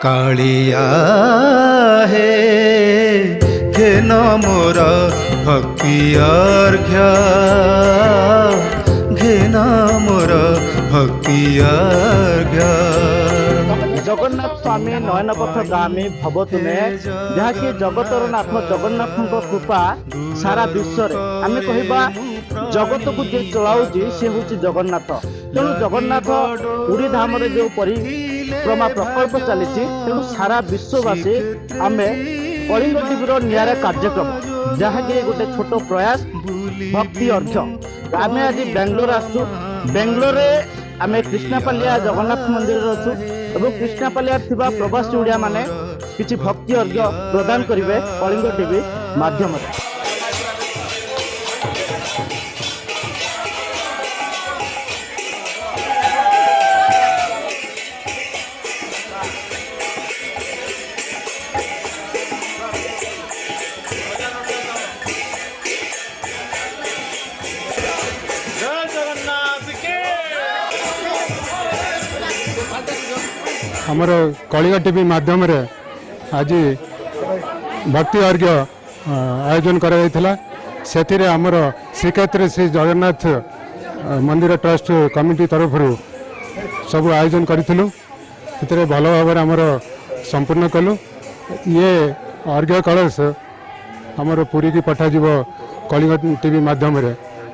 कालिया हे घेन मोर भक्ति अर्घ्य घेन मोर भक्ति अर्घ्य। जगन्नाथ स्वामी नयनपथ गामी भव तुमे जहाँकि जगतर नाथ जगन्नाथ कृपा सारा विश्व रे आमे कहबा जगत को जे चलाउची से होची जगन्नाथ। तेणु जगन्नाथ पुरी धाम रे जो परिक्रमा प्रकल्प चली तेणु सारा विश्ववासी आमे कलिंग टीवी निरा कार्यक्रम जहाँकि गोटे छोट प्रयास भक्ति अर्घ्य। आमे आज बेंगलोर आसु बेंगलोर आमे कृष्णापालिया जगन्नाथ मंदिर अच्छु और कृष्णापालिया थिबा प्रवासी ओडिया माने किछि भक्ति अर्घ्य प्रदान करिवे कलिंग टीवी माध्यम। आमर कलिंग टीवी माध्यम रे आज भक्ति अर्घ्य आयोजन करा से आमर श्रीक्षेत्र श्री जगन्नाथ मंदिर ट्रस्ट कमिटी तरफ सब आयोजन करूँ भल भाव आमर संपूर्ण कलु ये अर्घ्य कलश आमर पुरी की पठाଯିव कलिंग टीवी माध्यम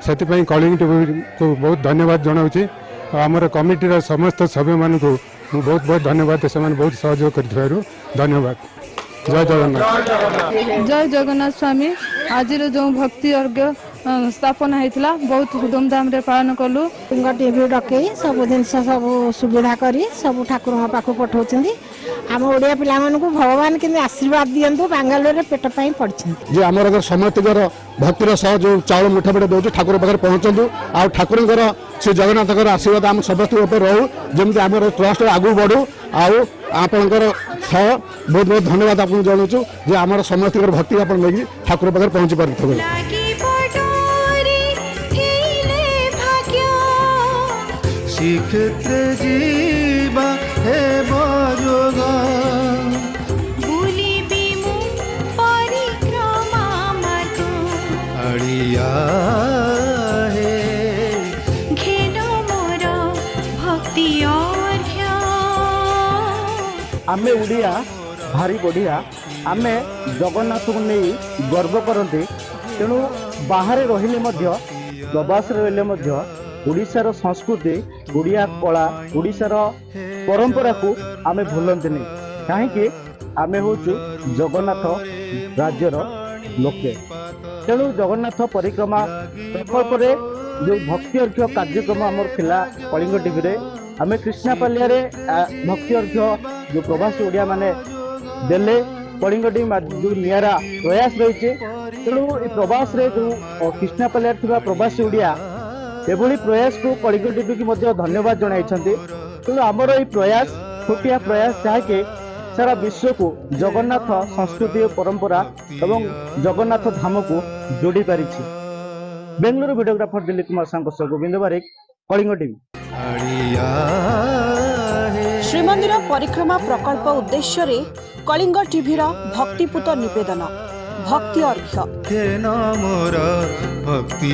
से कलिंग टीवी को बहुत धन्यवाद जनाऊँगी। आमर कमिटीर समस्त सभ्य मानक बहुत बहुत धन्यवाद से बहुत सहयोग कर धन्यवाद। जय जगन्नाथ। जय जगन्नाथ स्वामी आज जो भक्ति अर्घ्य स्थापना होता बहुत धूमधाम रे पालन कलु। टीवी डकई सब जिन सब सुविधा करी सब ठाकुर पाख पठाऊँ आम ओडिया पिला भगवान के आशीर्वाद दिंतु बांगालोर पेट पाई पड़े जे आमर समस्तर भक्तिर सह जो चाउल मुठा पेट दौर ठाकुर पाखे पहुँचु आ ठाकुर श्री जगन्नाथ आशीर्वाद आम समस्त रहू जमी आम ट्रस्ट आगू बढ़ू आपणकर सह बहुत बहुत धन्यवाद आपको जनाऊँ जे आम समस्त भक्ति आप ठाकुर पाखे पहुँची पारे। श्रीक्षेत्र जीवा हे बजोगा बुलिबी मु परिक्रमा मार्ग आड़िया हे घेन मोर भक्ति अर्घ्य। आमे उड़िया भारी बढ़िया आमे जगन्नाथ को नहीं गर्व करते तेणु बाहर रहिले प्रवास रहिले ओडिशार संस्कृति ओडिया कला ओडिशार परंपरा को आमे भूलते नहीं कहीं आमे होचु जगन्नाथ राज्यर लोके। तेणु जगन्नाथ परिक्रमा प्रकल्प रे जो भक्ति अर्घ्य कार्यक्रम आमर थिला कलिंग टीवी रे आमे कृष्णापालिया रे भक्ति अर्घ्य जो प्रवासी ओडिया माने देले कलिंग टीवी जो निरा प्रयास रही तेणु प्रवास रे जो कृष्णापालिया थिबा प्रवासी ओडिया एभली प्रयास को कलिंग टीवी की धन्यवाद जनाई। तेणु आमर ये प्रयास छोटिया प्रयास जहाँकि सारा विश्व को जगन्नाथ संस्कृति परंपरा एवं जगन्नाथ धाम को जोड़ी पारी। बेंगलुरु वीडियोग्राफर दिलीप कुमार सांग गोविंद बारिक कलिंग टीवी। श्रीमंदिर परिक्रमा प्रकल्प उद्देश्य रे कलिंग टीवीर भक्तिपूत निवेदन भक्ति अर्घ्य। भक्ति